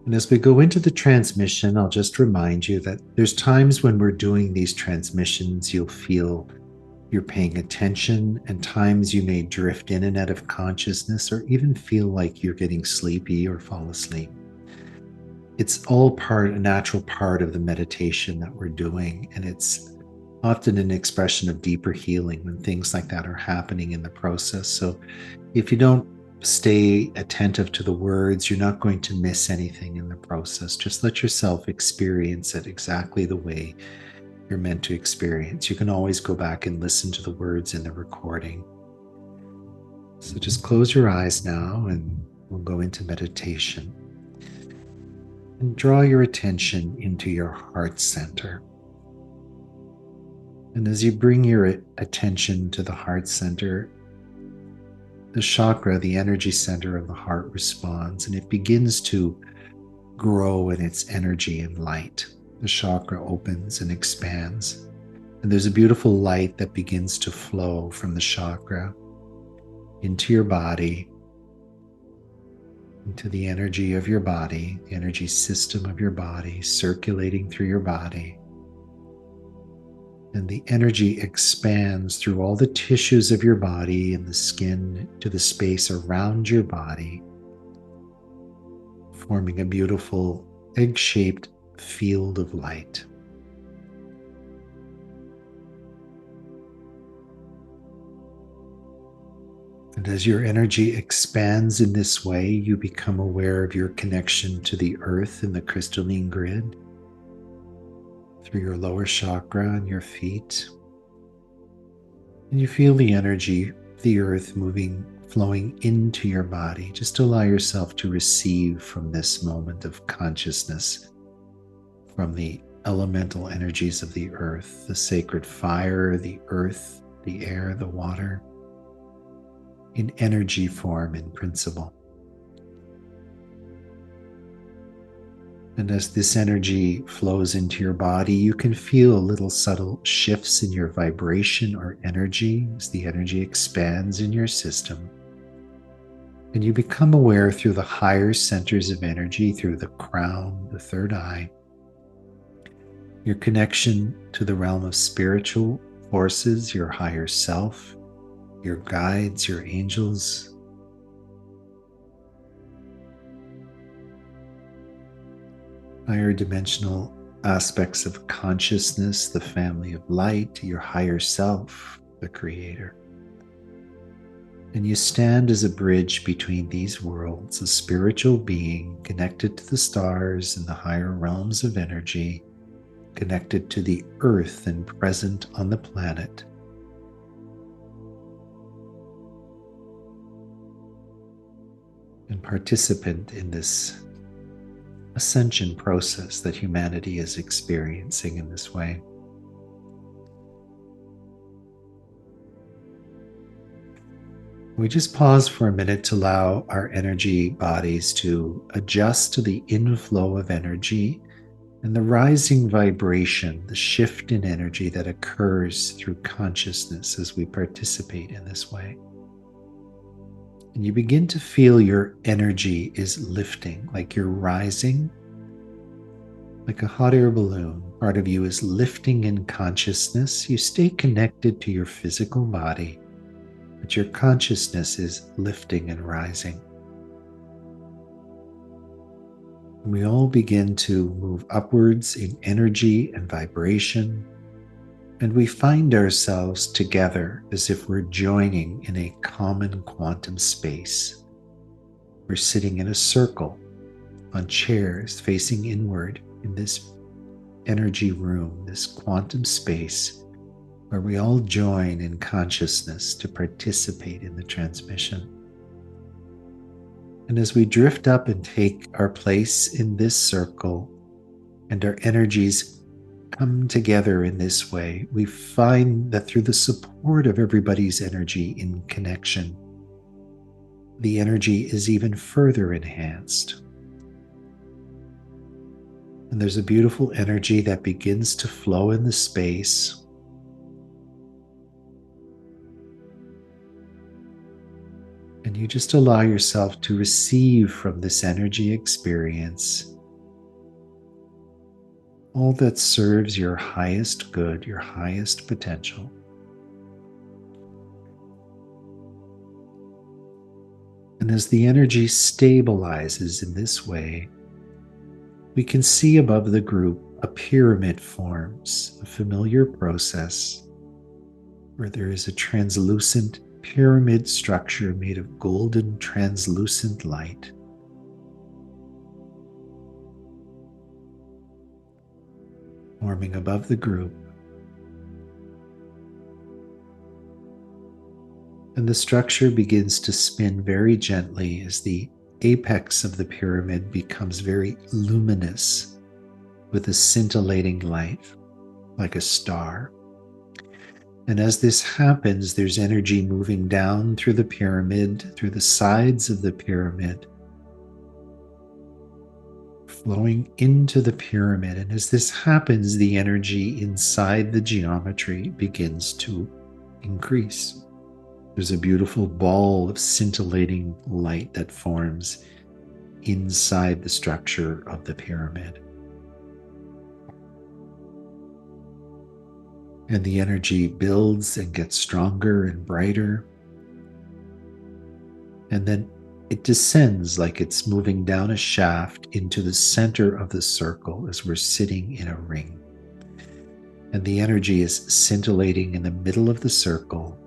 And as we go into the transmission, I'll just remind you that there's times when we're doing these transmissions, you'll feel you're paying attention, and times you may drift in and out of consciousness or even feel like you're getting sleepy or fall asleep. It's all a natural part of the meditation that we're doing, and it's often an expression of deeper healing when things like that are happening in the process. So if you don't stay attentive to the words, you're not going to miss anything in the process. Just let yourself experience it exactly the way you're meant to experience. You can always go back and listen to the words in the recording. So just close your eyes now and we'll go into meditation. And draw your attention into your heart center. And as you bring your attention to the heart center, the chakra, the energy center of the heart, responds, and it begins to grow in its energy and light. The chakra opens and expands, and there's a beautiful light that begins to flow from the chakra into your body, into the energy of your body, the energy system of your body, circulating through your body. And the energy expands through all the tissues of your body and the skin to the space around your body, forming a beautiful egg-shaped field of light. And as your energy expands in this way, you become aware of your connection to the earth and the crystalline grid through your lower chakra and your feet. And you feel the energy of the earth flowing into your body. Just allow yourself to receive from this moment of consciousness, from the elemental energies of the earth, the sacred fire, the earth, the air, the water, in energy form and principle. And as this energy flows into your body, you can feel little subtle shifts in your vibration or energy as the energy expands in your system. And you become aware through the higher centers of energy, through the crown, the third eye, your connection to the realm of spiritual forces, your higher self, your guides, your angels, higher dimensional aspects of consciousness, the family of light, your higher self, the creator. And you stand as a bridge between these worlds, a spiritual being connected to the stars and the higher realms of energy, connected to the earth and present on the planet. And participant in this ascension process that humanity is experiencing in this way. We just pause for a minute to allow our energy bodies to adjust to the inflow of energy and the rising vibration, the shift in energy that occurs through consciousness as we participate in this way. And you begin to feel your energy is lifting, like you're rising, like a hot air balloon. Part of you is lifting in consciousness. You stay connected to your physical body, but your consciousness is lifting and rising. And we all begin to move upwards in energy and vibration, and we find ourselves together as if we're joining in a common quantum space. We're sitting in a circle on chairs facing inward in this energy room, this quantum space, where we all join in consciousness to participate in the transmission. And as we drift up and take our place in this circle, and our energies come together in this way, we find that through the support of everybody's energy in connection, the energy is even further enhanced. And there's a beautiful energy that begins to flow in the space. And you just allow yourself to receive from this energy experience all that serves your highest good, your highest potential. And as the energy stabilizes in this way, we can see above the group a pyramid forms, a familiar process where there is a translucent pyramid structure made of golden translucent light. Forming above the group. And the structure begins to spin very gently as the apex of the pyramid becomes very luminous with a scintillating light, like a star. And as this happens, there's energy moving down through the pyramid, through the sides of the pyramid, flowing into the pyramid. And as this happens, the energy inside the geometry begins to increase. There's a beautiful ball of scintillating light that forms inside the structure of the pyramid. And the energy builds and gets stronger and brighter. And then it descends like it's moving down a shaft into the center of the circle as we're sitting in a ring. And the energy is scintillating in the middle of the circle.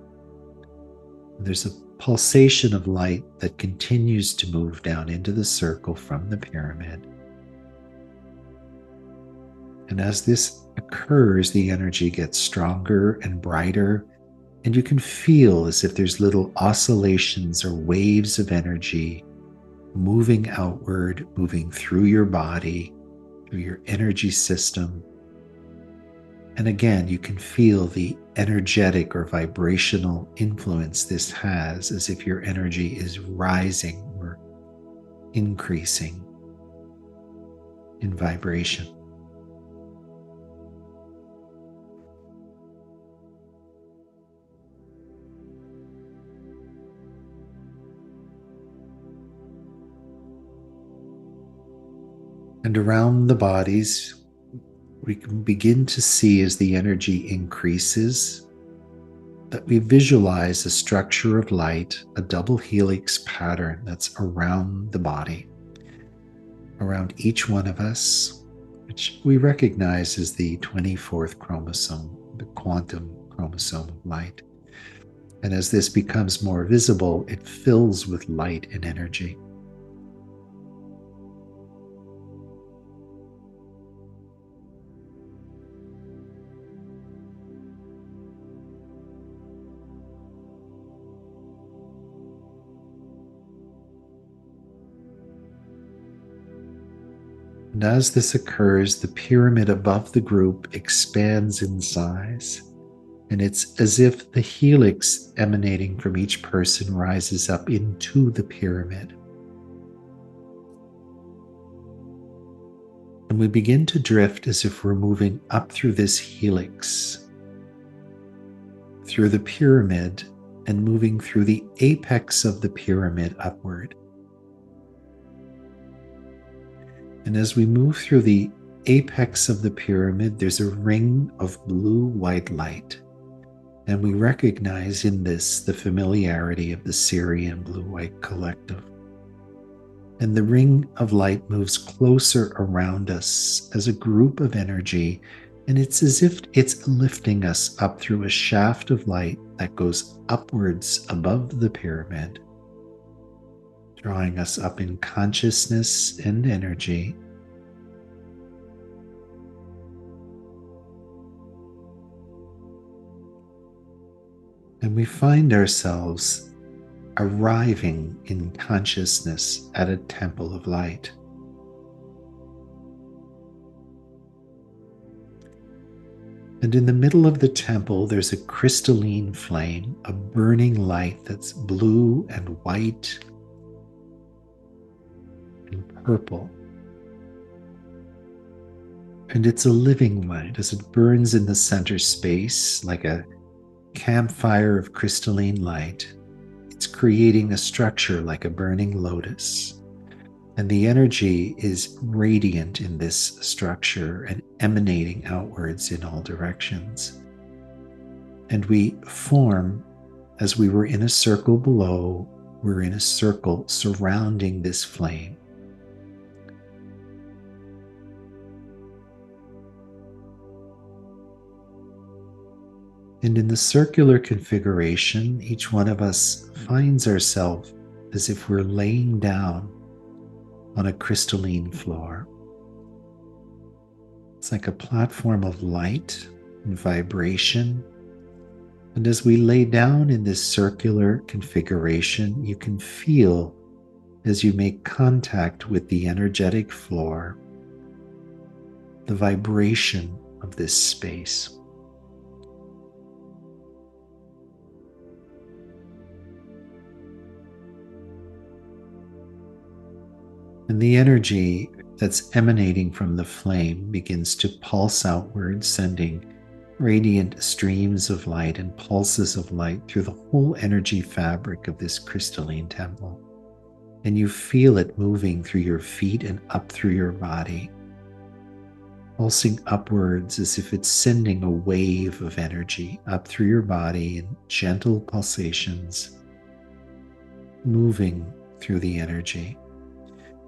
There's a pulsation of light that continues to move down into the circle from the pyramid. And as this occurs, the energy gets stronger and brighter, and you can feel as if there's little oscillations or waves of energy moving outward, moving through your body, through your energy system. And again, you can feel the energetic or vibrational influence this has, as if your energy is rising or increasing in vibration. And around the bodies, we can begin to see as the energy increases that we visualize a structure of light, a double helix pattern that's around the body, around each one of us, which we recognize as the 24th chromosome, the quantum chromosome of light. And as this becomes more visible, it fills with light and energy. And as this occurs, the pyramid above the group expands in size, and it's as if the helix emanating from each person rises up into the pyramid. And we begin to drift as if we're moving up through this helix, through the pyramid, and moving through the apex of the pyramid upward. And as we move through the apex of the pyramid, there's a ring of blue white light. And we recognize in this the familiarity of the Sirian Blue White Collective. And the ring of light moves closer around us as a group of energy, and it's as if it's lifting us up through a shaft of light that goes upwards above the pyramid, drawing us up in consciousness and energy. And we find ourselves arriving in consciousness at a temple of light. And in the middle of the temple, there's a crystalline flame, a burning light that's blue and white and purple. And it's a living light as it burns in the center space like a campfire of crystalline light. It's creating a structure like a burning lotus. And the energy is radiant in this structure and emanating outwards in all directions. And we form, as we were in a circle below, we're in a circle surrounding this flame. And in the circular configuration, each one of us finds ourselves as if we're laying down on a crystalline floor. It's like a platform of light and vibration. And as we lay down in this circular configuration, you can feel, as you make contact with the energetic floor, the vibration of this space. And the energy that's emanating from the flame begins to pulse outward, sending radiant streams of light and pulses of light through the whole energy fabric of this crystalline temple. And you feel it moving through your feet and up through your body, pulsing upwards as if it's sending a wave of energy up through your body in gentle pulsations, moving through the energy.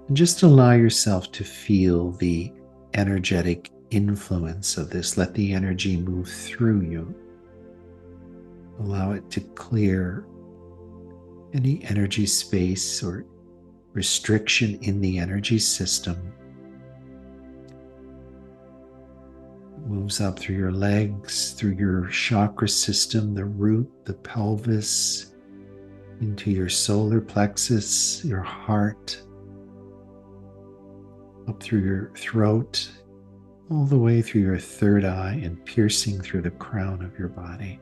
And just allow yourself to feel the energetic influence of this. Let the energy move through you. Allow it to clear any energy space or restriction in the energy system. It moves up through your legs, through your chakra system, the root, the pelvis, into your solar plexus, your heart, up through your throat, all the way through your third eye and piercing through the crown of your body.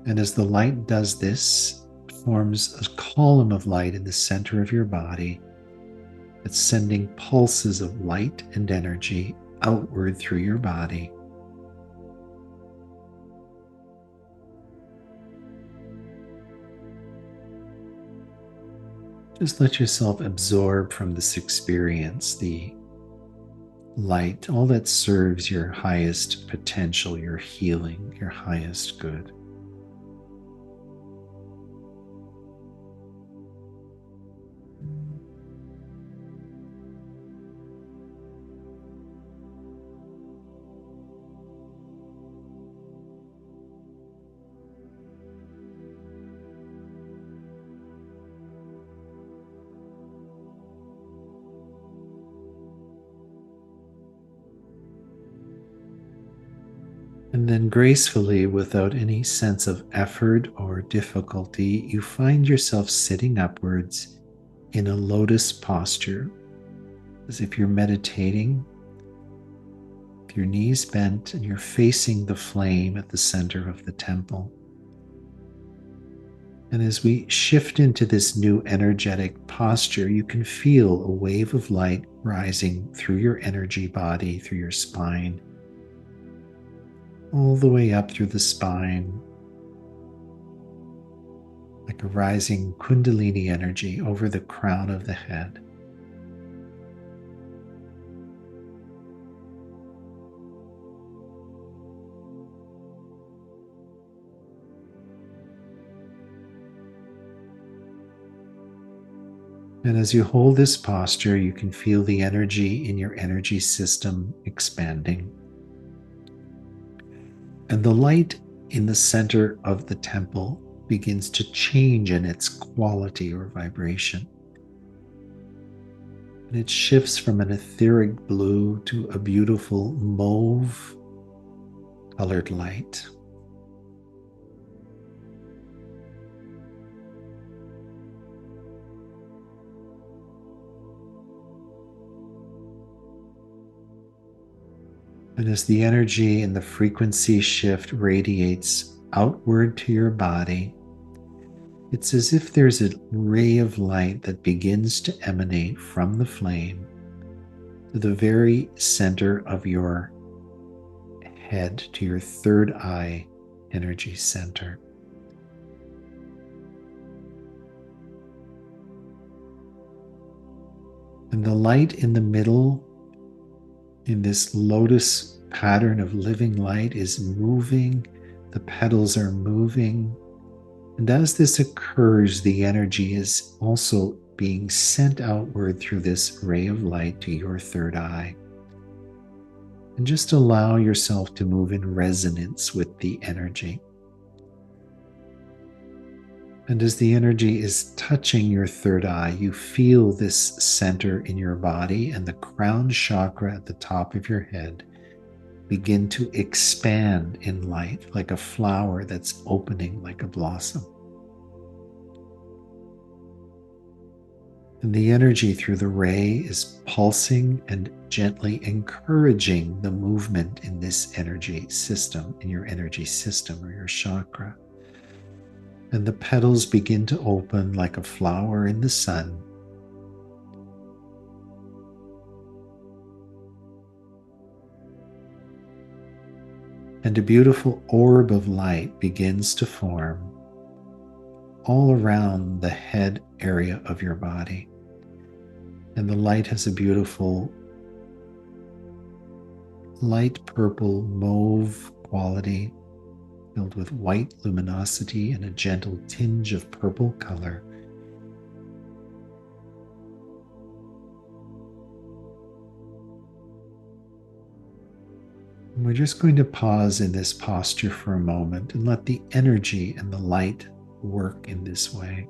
And as the light does this, it forms a column of light in the center of your body that's sending pulses of light and energy outward through your body. Just let yourself absorb from this experience the light, all that serves your highest potential, your healing, your highest good. And then gracefully, without any sense of effort or difficulty, you find yourself sitting upwards in a lotus posture, as if you're meditating, with your knees bent and you're facing the flame at the center of the temple. And as we shift into this new energetic posture, you can feel a wave of light rising through your energy body, through your spine, all the way up through the spine, like a rising Kundalini energy over the crown of the head. And as you hold this posture, you can feel the energy in your energy system expanding. And the light in the center of the temple begins to change in its quality or vibration. And it shifts from an etheric blue to a beautiful mauve colored light. And as the energy and the frequency shift radiates outward to your body, it's as if there's a ray of light that begins to emanate from the flame to the very center of your head, to your third eye energy center. And the light in the middle, in this lotus pattern of living light, is moving. The petals are moving. And as this occurs, the energy is also being sent outward through this ray of light to your third eye. And just allow yourself to move in resonance with the energy. And as the energy is touching your third eye, you feel this center in your body and the crown chakra at the top of your head begin to expand in light like a flower that's opening like a blossom. And the energy through the ray is pulsing and gently encouraging the movement in this energy system, in your energy system or your chakra. And the petals begin to open like a flower in the sun. And a beautiful orb of light begins to form all around the head area of your body. And the light has a beautiful light purple mauve quality, filled with white luminosity and a gentle tinge of purple color. And we're just going to pause in this posture for a moment and let the energy and the light work in this way.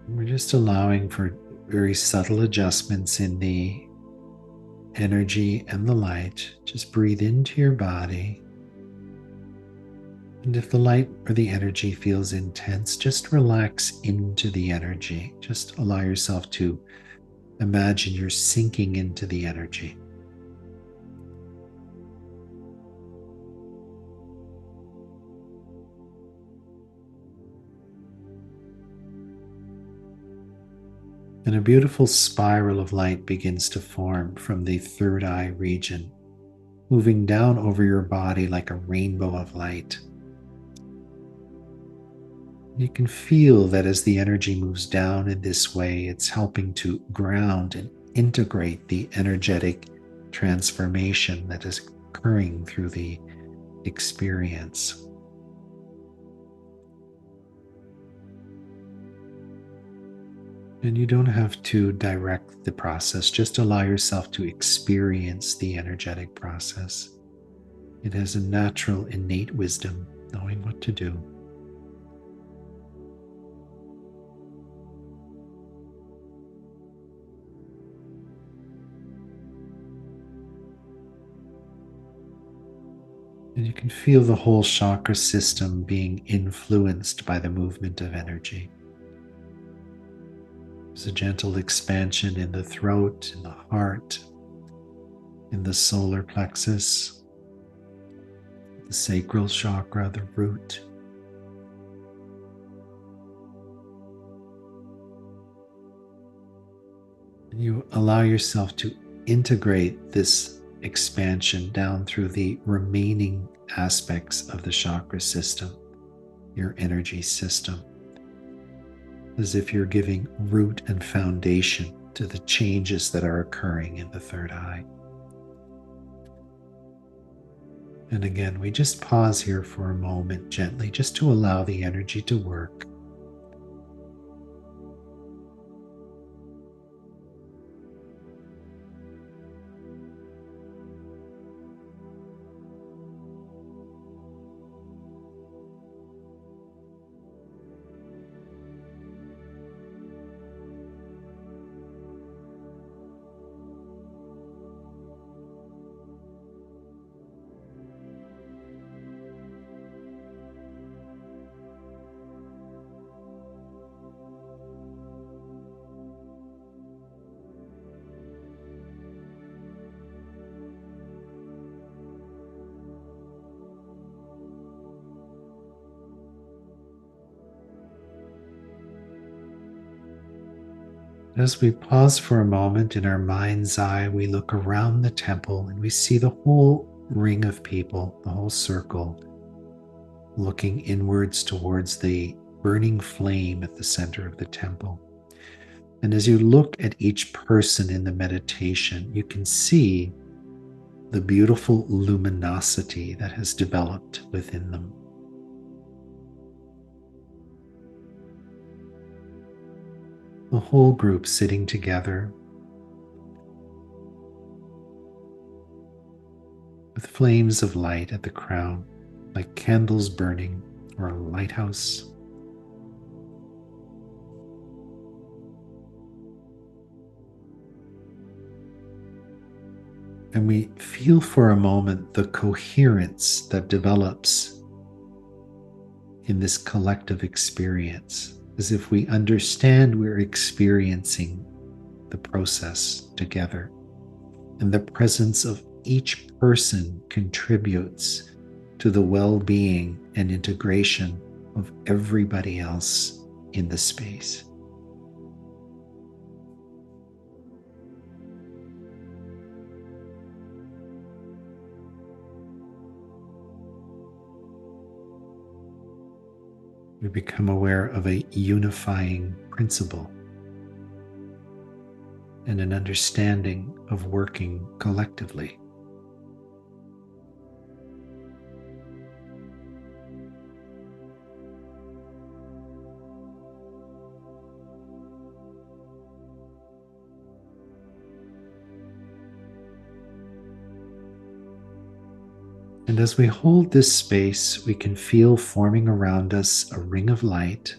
We're just allowing for very subtle adjustments in the energy and the light. Just breathe into your body. And if the light or the energy feels intense, just relax into the energy. Just allow yourself to imagine you're sinking into the energy. And a beautiful spiral of light begins to form from the third eye region, moving down over your body like a rainbow of light. You can feel that as the energy moves down in this way, it's helping to ground and integrate the energetic transformation that is occurring through the experience. And you don't have to direct the process, just allow yourself to experience the energetic process. It has a natural, innate wisdom, knowing what to do. And you can feel the whole chakra system being influenced by the movement of energy. There's a gentle expansion in the throat, in the heart, in the solar plexus, the sacral chakra, the root. And you allow yourself to integrate this expansion down through the remaining aspects of the chakra system, your energy system, as if you're giving root and foundation to the changes that are occurring in the third eye. And again, we just pause here for a moment gently, just to allow the energy to work. As we pause for a moment in our mind's eye, we look around the temple and we see the whole ring of people, the whole circle, looking inwards towards the burning flame at the center of the temple. And as you look at each person in the meditation, you can see the beautiful luminosity that has developed within them. The whole group sitting together with flames of light at the crown, like candles burning or a lighthouse. And we feel for a moment the coherence that develops in this collective experience, as if we understand we're experiencing the process together. And the presence of each person contributes to the well-being and integration of everybody else in the space. We become aware of a unifying principle and an understanding of working collectively. And as we hold this space, we can feel forming around us a ring of light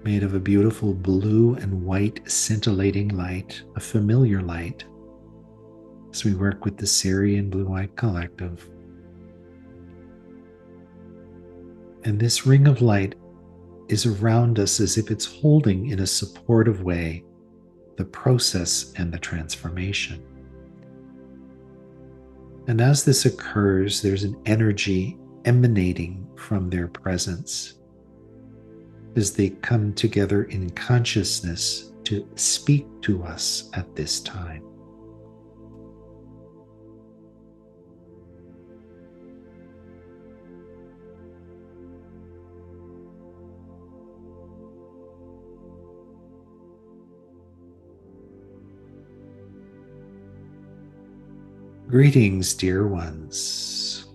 made of a beautiful blue and white scintillating light, a familiar light, as we work with the Sirian Blue White Collective. And this ring of light is around us as if it's holding in a supportive way the process and the transformation. And as this occurs, there's an energy emanating from their presence as they come together in consciousness to speak to us at this time. Greetings, dear ones.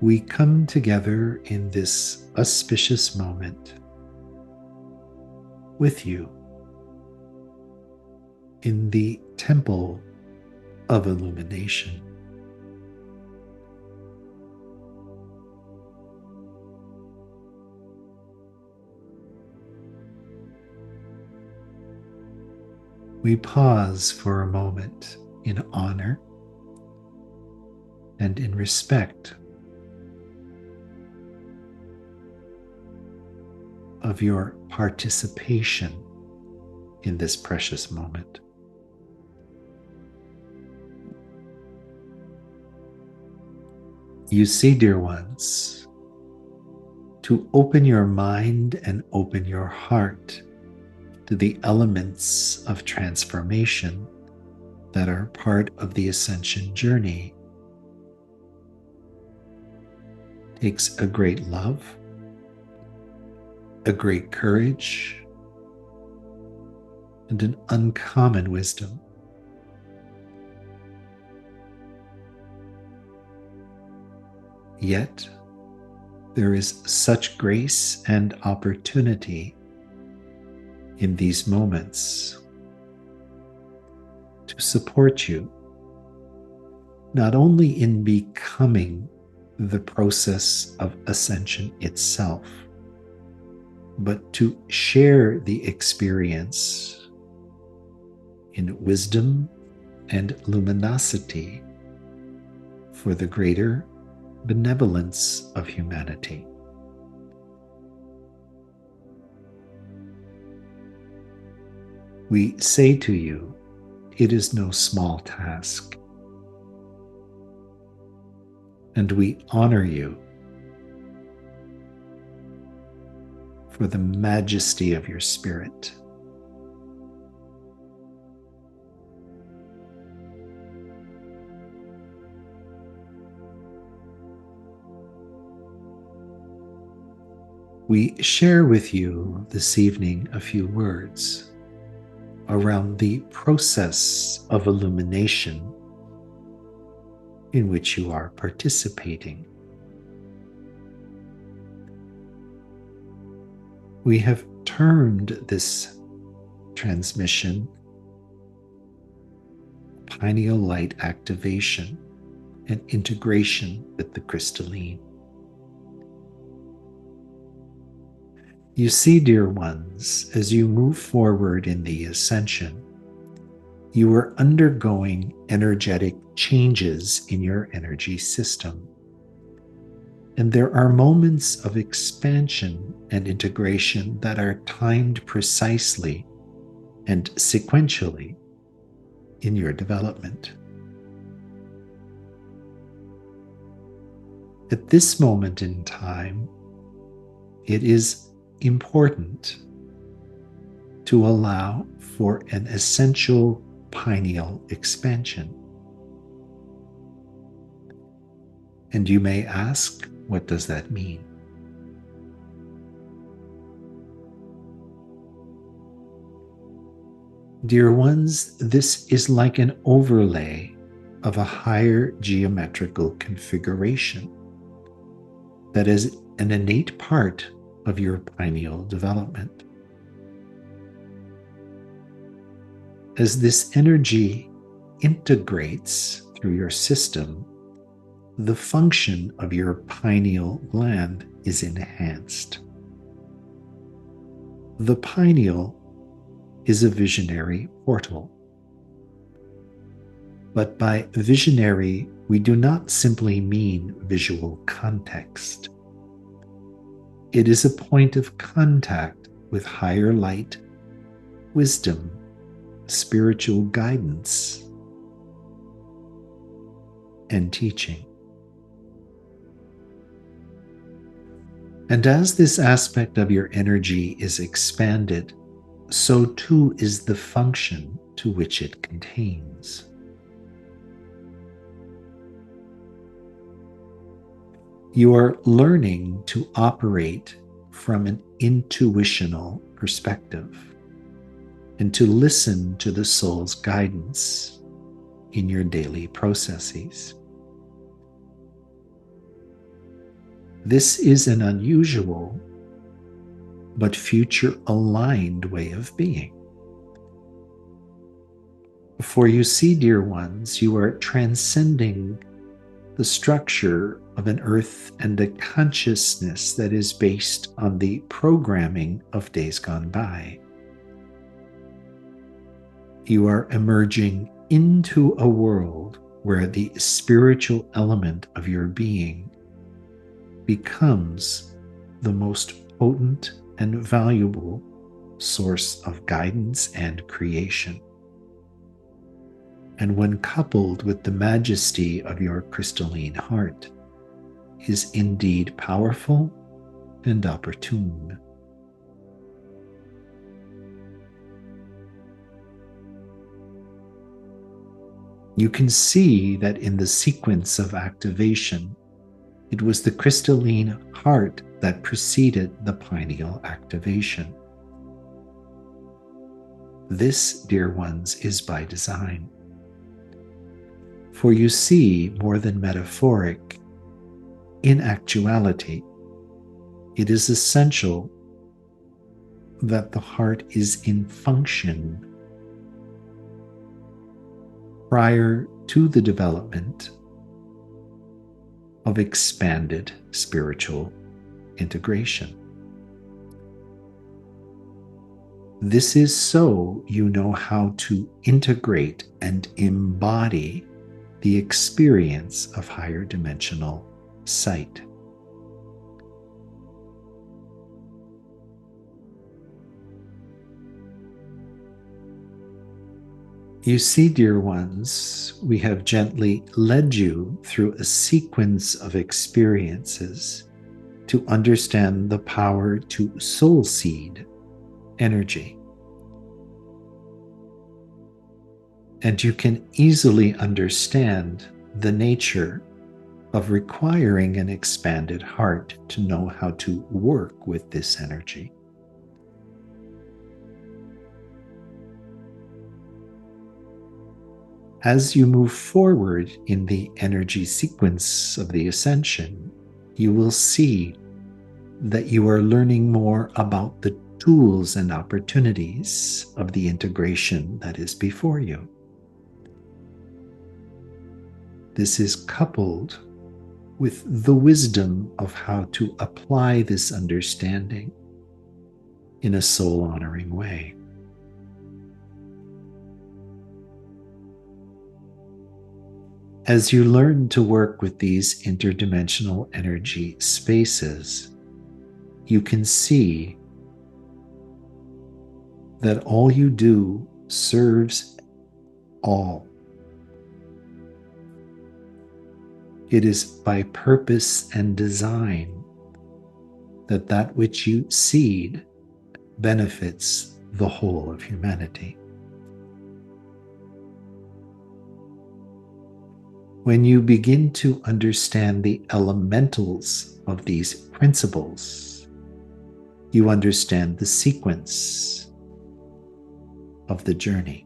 We come together in this auspicious moment with you in the temple of illumination. We pause for a moment in honor and in respect of your participation in this precious moment. You see, dear ones, to open your mind and open your heart to the elements of transformation that are part of the Ascension Journey takes a great love, a great courage, and an uncommon wisdom. Yet, there is such grace and opportunity in these moments to support you, not only in becoming the process of ascension itself, but to share the experience in wisdom and luminosity for the greater benevolence of humanity. We say to you, it is no small task, and we honor you for the majesty of your spirit. We share with you this evening a few words around the process of illumination in which you are participating. We have termed this transmission pineal light activation and integration with the crystalline. You see, dear ones, as you move forward in the ascension, you are undergoing energetic changes in your energy system. And there are moments of expansion and integration that are timed precisely and sequentially in your development. At this moment in time, it is important to allow for an essential pineal expansion. And you may ask, what does that mean? Dear ones, this is like an overlay of a higher geometrical configuration that is an innate part of your pineal development. As this energy integrates through your system, the function of your pineal gland is enhanced. The pineal is a visionary portal. But by visionary, we do not simply mean visual context. It is a point of contact with higher light, wisdom, spiritual guidance, and teaching. And as this aspect of your energy is expanded, so too is the function to which it contains. You are learning to operate from an intuitional perspective and to listen to the soul's guidance in your daily processes. This is an unusual but future-aligned way of being. For you see, dear ones, you are transcending the structure of an earth and a consciousness that is based on the programming of days gone by. You are emerging into a world where the spiritual element of your being becomes the most potent and valuable source of guidance and creation. And when coupled with the majesty of your crystalline heart, is indeed powerful and opportune. You can see that in the sequence of activation, it was the crystalline heart that preceded the pineal activation. This, dear ones, is by design. For you see, more than metaphoric, in actuality, it is essential that the heart is in function prior to the development of expanded spiritual integration. This is so you know how to integrate and embody the experience of higher dimensional sight. You see, dear ones, we have gently led you through a sequence of experiences to understand the power to soul seed energy. And you can easily understand the nature of requiring an expanded heart to know how to work with this energy. As you move forward in the energy sequence of the ascension, you will see that you are learning more about the tools and opportunities of the integration that is before you. This is coupled with the wisdom of how to apply this understanding in a soul-honoring way. As you learn to work with these interdimensional energy spaces, you can see that all you do serves all. It is by purpose and design that that which you seed benefits the whole of humanity. When you begin to understand the elementals of these principles, you understand the sequence of the journey.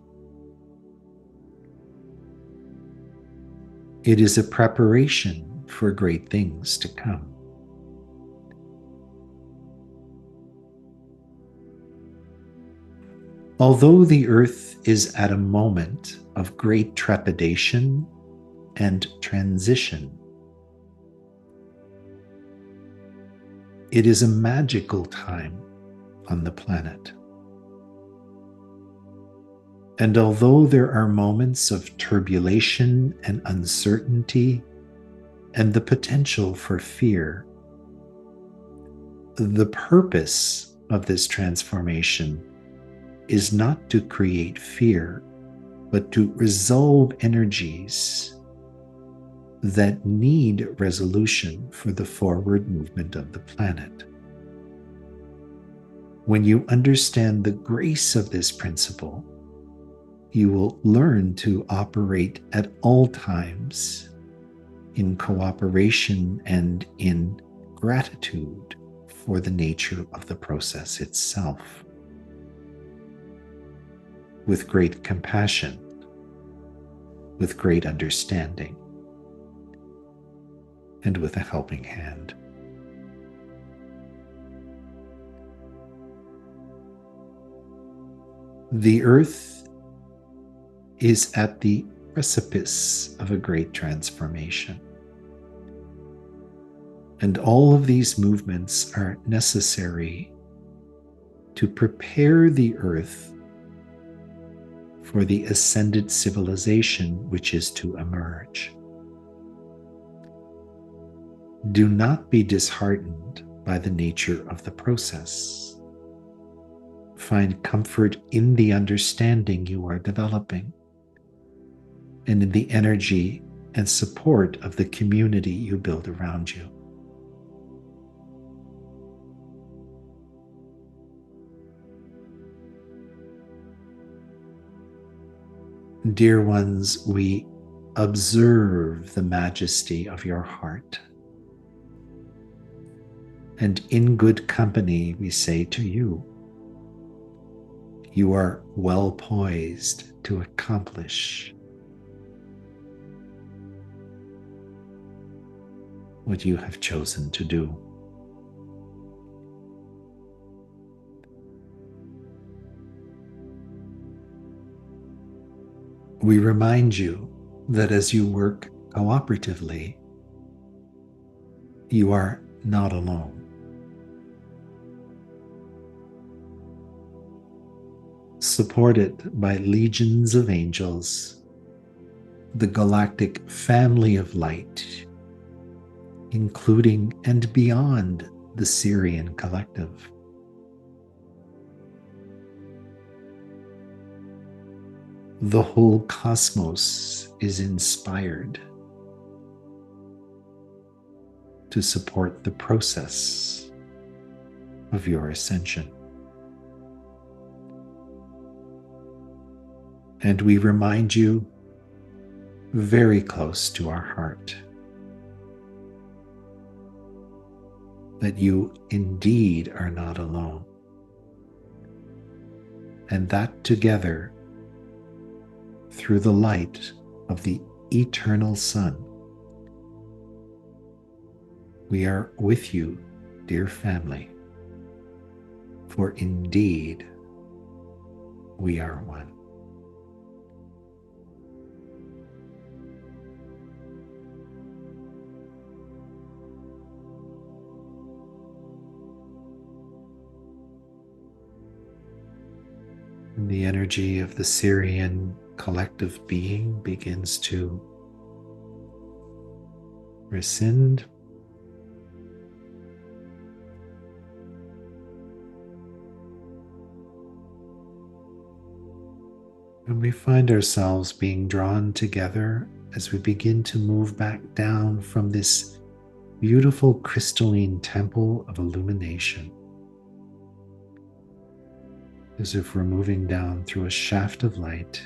It is a preparation for great things to come. Although the earth is at a moment of great trepidation and transition, it is a magical time on the planet. And although there are moments of turbulation and uncertainty and the potential for fear, the purpose of this transformation is not to create fear, but to resolve energies that need resolution for the forward movement of the planet. When you understand the grace of this principle, you will learn to operate at all times in cooperation and in gratitude for the nature of the process itself, with great compassion, with great understanding, and with a helping hand. The earth is at the precipice of a great transformation. And all of these movements are necessary to prepare the earth for the ascended civilization which is to emerge. Do not be disheartened by the nature of the process. Find comfort in the understanding you are developing and in the energy and support of the community you build around you. Dear ones, we observe the majesty of your heart. And in good company, we say to you, you are well poised to accomplish what you have chosen to do. We remind you that as you work cooperatively, you are not alone. Supported by legions of angels, the galactic family of light, including and beyond the Sirian Collective. The whole cosmos is inspired to support the process of your ascension. And we remind you, very close to our heart, that you indeed are not alone, and that together, through the light of the eternal sun, we are with you, dear family, for indeed we are one. And the energy of the Sirian collective being begins to rescind. And we find ourselves being drawn together as we begin to move back down from this beautiful crystalline temple of illumination, as if we're moving down through a shaft of light,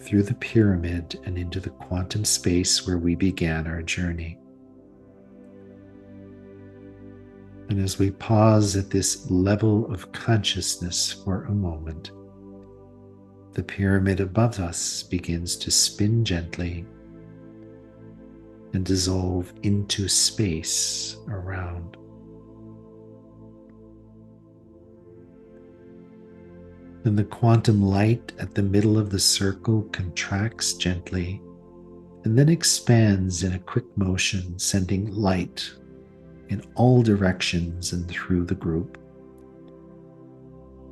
through the pyramid and into the quantum space where we began our journey. And as we pause at this level of consciousness for a moment, the pyramid above us begins to spin gently and dissolve into space around. And the quantum light at the middle of the circle contracts gently and then expands in a quick motion, sending light in all directions and through the group.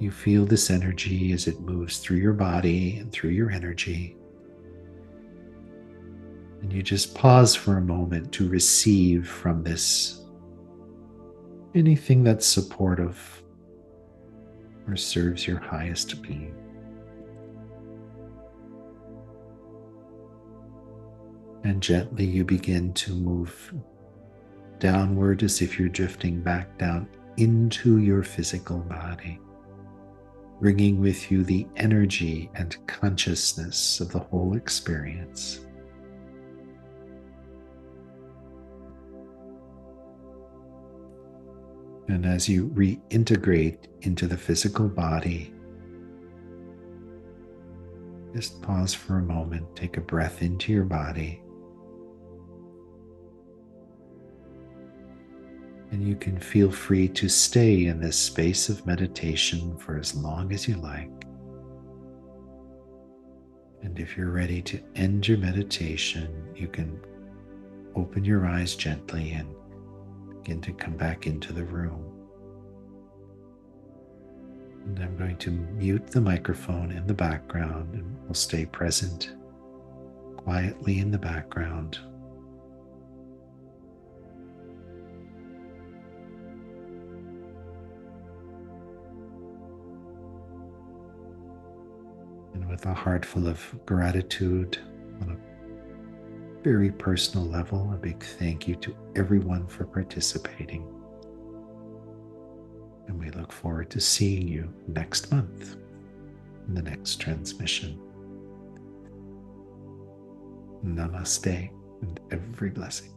You feel this energy as it moves through your body and through your energy. And you just pause for a moment to receive from this anything that's supportive or serves your highest being. And gently you begin to move downward as if you're drifting back down into your physical body, bringing with you the energy and consciousness of the whole experience. And as you reintegrate into the physical body, just pause for a moment, take a breath into your body, and you can feel free to stay in this space of meditation for as long as you like. And if you're ready to end your meditation, you can open your eyes gently and begin to come back into the room. And I'm going to mute the microphone in the background, and we'll stay present quietly in the background. And with a heart full of gratitude on a very personal level, a big thank you to everyone for participating. And we look forward to seeing you next month in the next transmission. Namaste and every blessing.